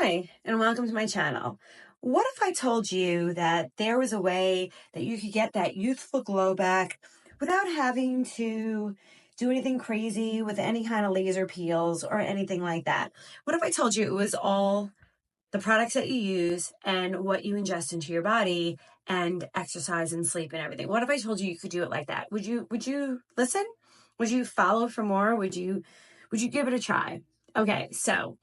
Hi, and welcome to my channel. What if I told you that there was a way that you could get that youthful glow back without having to do anything crazy with any kind of laser peels or anything like that? What if I told you it was all the products that you use and what you ingest into your body and exercise and sleep and everything? What if I told you you could do it like that? Would you listen? Would you follow for more? Would you give it a try? Okay, so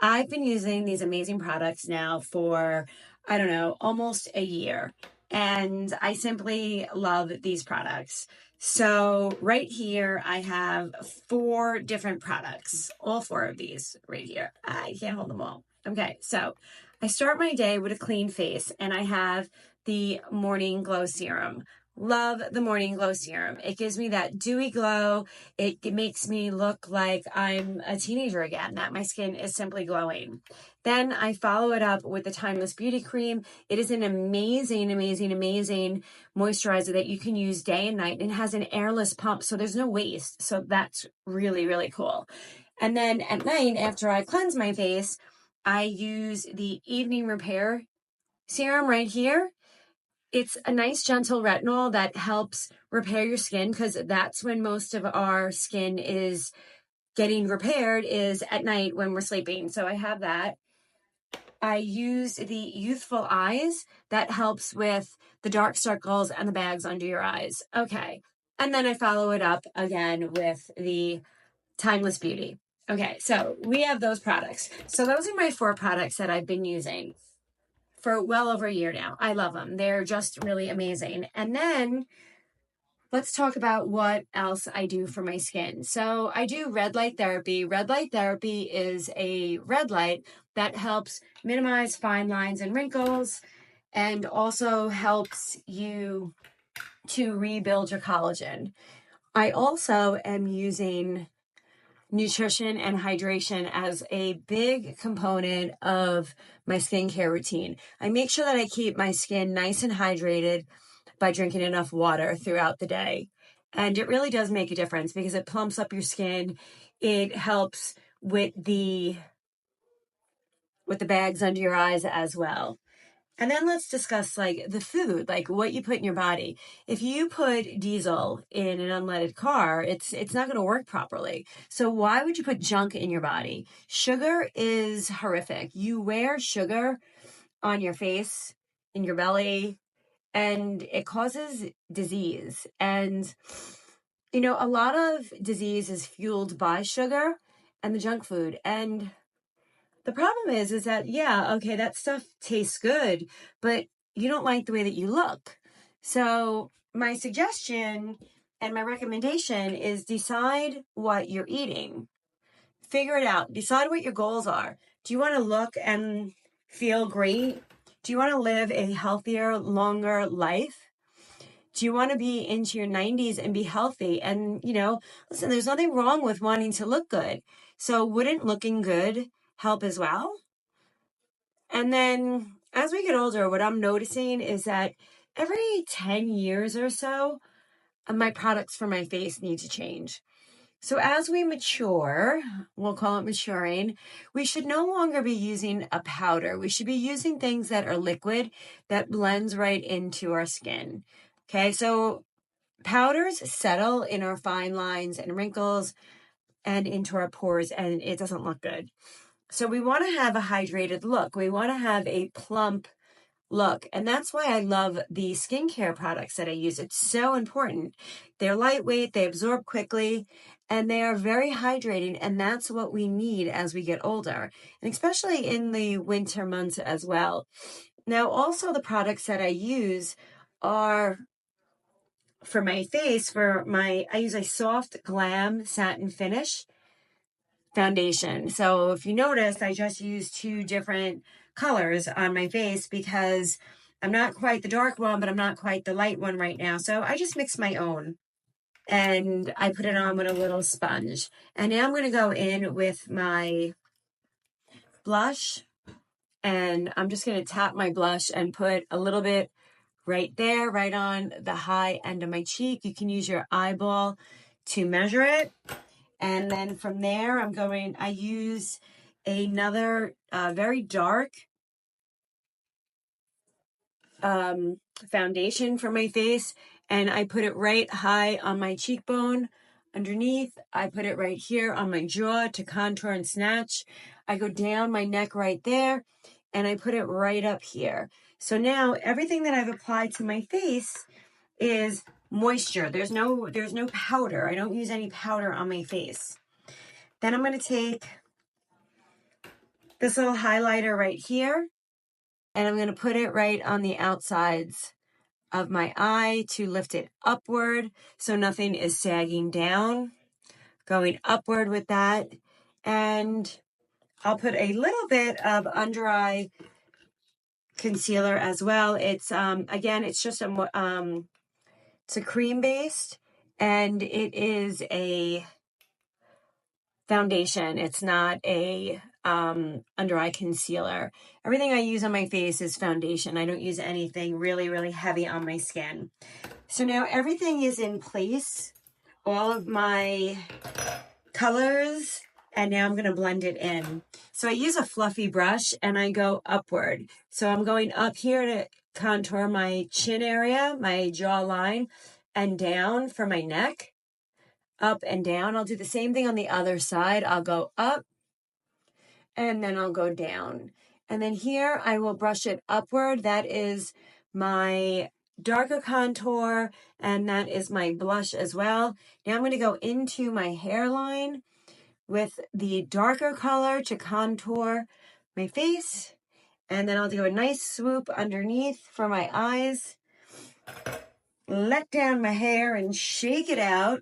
I've been using these amazing products now for, I don't know, almost a year. And I simply love these products. So right here, I have 4 different products, all 4 of these right here. I can't hold them all. Okay, so I start my day with a clean face and I have the Morning Glow Serum. Love the Morning Glow Serum. It gives me that dewy glow. It makes me look like I'm a teenager again, that my skin is simply glowing. Then I follow it up with the Timeless Beauty Cream. It is an amazing, amazing, amazing moisturizer that you can use day and night. And it has an airless pump, so there's no waste. So that's really, really cool. And then at night, after I cleanse my face, I use the Evening Repair Serum right here. It's a nice gentle retinol that helps repair your skin, because that's when most of our skin is getting repaired, is at night when we're sleeping. So I have that. I use the Youthful Eyes that helps with the dark circles and the bags under your eyes. Okay. And then I follow it up again with the Timeless Beauty. Okay, so we have those products. So those are my 4 products that I've been using for well over a year now. I love them. They're just really amazing. And then let's talk about what else I do for my skin. So I do red light therapy. Red light therapy is a red light that helps minimize fine lines and wrinkles and also helps you to rebuild your collagen. I also am using nutrition and hydration as a big component of my skincare routine. I make sure that I keep my skin nice and hydrated by drinking enough water throughout the day. And it really does make a difference because it plumps up your skin. It helps with the bags under your eyes as well. And then let's discuss like the food, like what you put in your body. If you put diesel in an unleaded car, it's not going to work properly. So why would you put junk in your body? Sugar is horrific. You wear sugar on your face, in your belly, and it causes disease. And a lot of disease is fueled by sugar and the junk food. And the problem is that, yeah, okay, that stuff tastes good, but you don't like the way that you look. So my suggestion and my recommendation is decide what you're eating. Figure it out. Decide what your goals are. Do you want to look and feel great? Do you want to live a healthier, longer life? Do you want to be into your 90s and be healthy? And, listen, there's nothing wrong with wanting to look good. So wouldn't looking good help as well? And then as we get older, what I'm noticing is that every 10 years or so, my products for my face need to change. So as we mature, we'll call it maturing, we should no longer be using a powder. We should be using things that are liquid that blends right into our skin. Okay, so powders settle in our fine lines and wrinkles and into our pores, and it doesn't look good. So we want to have a hydrated look. We want to have a plump look. And that's why I love the skincare products that I use. It's so important. They're lightweight, they absorb quickly, and they are very hydrating. And that's what we need as we get older, and especially in the winter months as well. Now, also the products that I use are for my face, I use a Soft Glam Satin Finish foundation. So if you notice, I just used 2 different colors on my face because I'm not quite the dark one, but I'm not quite the light one right now. So I just mixed my own and I put it on with a little sponge. And now I'm going to go in with my blush, and I'm just going to tap my blush and put a little bit right there, right on the high end of my cheek. You can use your eyeball to measure it. And then from there, I use another very dark foundation for my face, and I put it right high on my cheekbone underneath. I put it right here on my jaw to contour and snatch. I go down my neck right there, and I put it right up here. So now everything that I've applied to my face is moisture. There's no powder. I don't use any powder on my face. Then I'm going to take this little highlighter right here, and I'm going to put it right on the outsides of my eye to lift it upward so nothing is sagging down. Going upward with that. And I'll put a little bit of under eye concealer as well. It's again, it's just it's a cream based, and it is a foundation. It's not a under eye concealer. Everything I use on my face is foundation. I don't use anything really, really heavy on my skin. So now everything is in place, all of my colors, and now I'm going to blend it in. So I use a fluffy brush and I go upward. So I'm going up here to contour my chin area, my jawline, and down for my neck, up and down. I'll do the same thing on the other side. I'll go up and then I'll go down. And then here I will brush it upward. That is my darker contour, and that is my blush as well. Now I'm going to go into my hairline with the darker color to contour my face, and then I'll do a nice swoop underneath for my eyes, let down my hair and shake it out.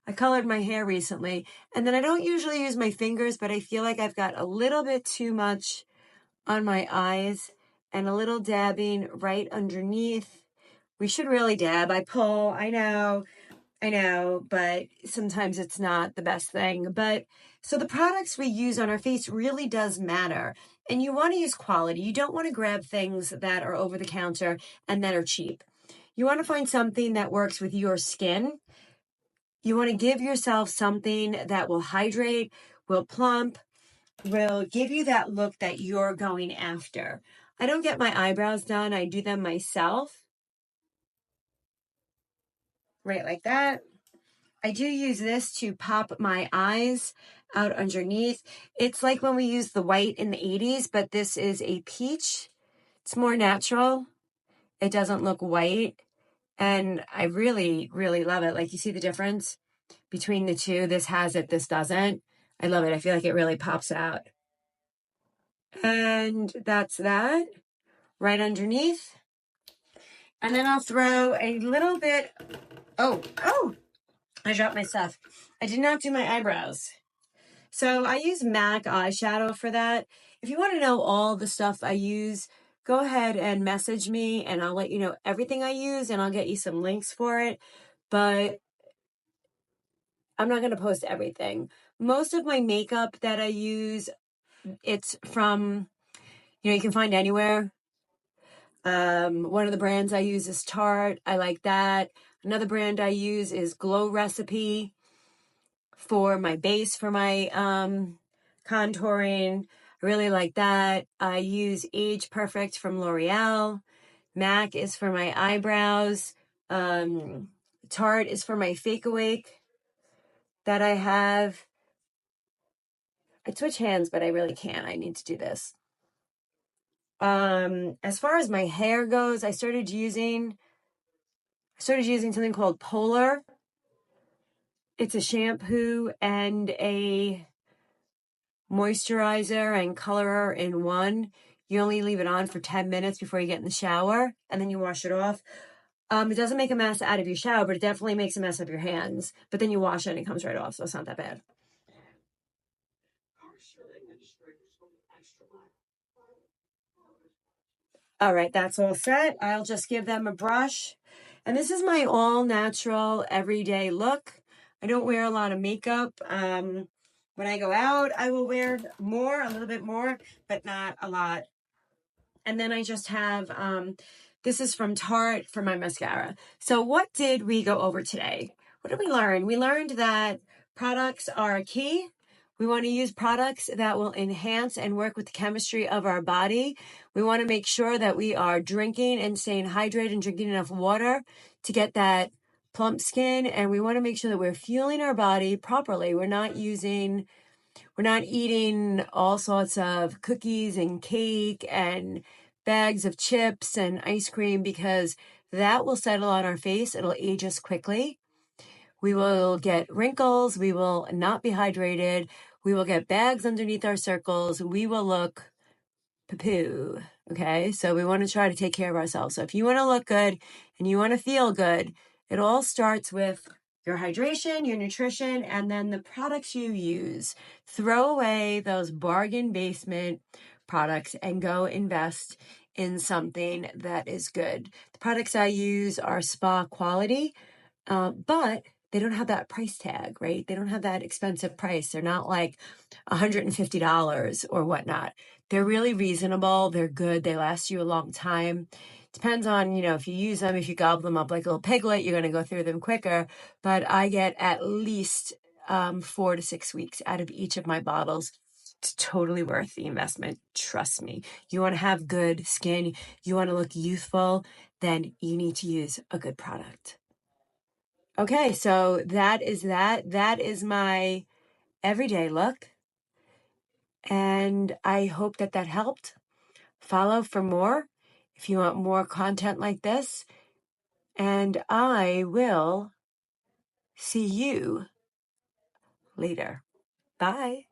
I colored my hair recently, and then I don't usually use my fingers, but I feel like I've got a little bit too much on my eyes, and a little dabbing right underneath. We should really dab. I pull, I know, but sometimes it's not the best thing. But so the products we use on our face really does matter. And you want to use quality. You don't want to grab things that are over the counter and that are cheap. You want to find something that works with your skin. You want to give yourself something that will hydrate, will plump, will give you that look that you're going after. I don't get my eyebrows done. I do them myself. Right like that. I do use this to pop my eyes out underneath. It's like when we used the white in the 80s, but this is a peach. It's more natural. It doesn't look white. And I really, really love it. Like, you see the difference between the two? This has it, this doesn't. I love it. I feel like it really pops out. And that's that right underneath. And then I'll throw a little bit. Oh, I dropped my stuff. I did not do my eyebrows. So I use MAC eyeshadow for that. If you want to know all the stuff I use, go ahead and message me and I'll let you know everything I use, and I'll get you some links for it. But I'm not going to post everything. Most of my makeup that I use, it's from, you can find anywhere. One of the brands I use is Tarte. I like that. Another brand I use is Glow Recipe for my base, for my contouring. I really like that. I use Age Perfect from L'Oreal. MAC is for my eyebrows. Tarte is for my Fake Awake that I have. I'd switch hands, but I really can't. I need to do this. As far as my hair goes, I started using something called Polar. It's a shampoo and a moisturizer and colorer in one. You only leave it on for 10 minutes before you get in the shower, and then you wash it off. It doesn't make a mess out of your shower, but it definitely makes a mess of your hands. But then you wash it and it comes right off, so it's not that bad. All right, that's all set. I'll just give them a brush. And this is my all-natural, everyday look. I don't wear a lot of makeup. When I go out, I will wear more, a little bit more, but not a lot. And then I just have, this is from Tarte for my mascara. So what did we go over today? What did we learn? We learned that products are key. We want to use products that will enhance and work with the chemistry of our body. We want to make sure that we are drinking and staying hydrated and drinking enough water to get that plump skin. And we want to make sure that we're fueling our body properly. We're not eating all sorts of cookies and cake and bags of chips and ice cream, because that will settle on our face. It'll age us quickly. We will get wrinkles. We will not be hydrated. We will get bags underneath our circles. We will look poo-poo. Okay. So we want to try to take care of ourselves. So if you want to look good and you want to feel good, it all starts with your hydration, your nutrition, and then the products you use. Throw away those bargain basement products and go invest in something that is good. The products I use are spa quality, but they don't have that price tag, right? They don't have that expensive price. They're not like $150 or whatnot. They're really reasonable. They're good. They last you a long time. Depends on, if you use them, if you gobble them up like a little piglet, you're going to go through them quicker. But I get at least 4 to 6 weeks out of each of my bottles. It's totally worth the investment. Trust me. You want to have good skin, you want to look youthful, then you need to use a good product. Okay, so that is that. That is my everyday look. And I hope that helped. Follow for more if you want more content like this. And I will see you later. Bye.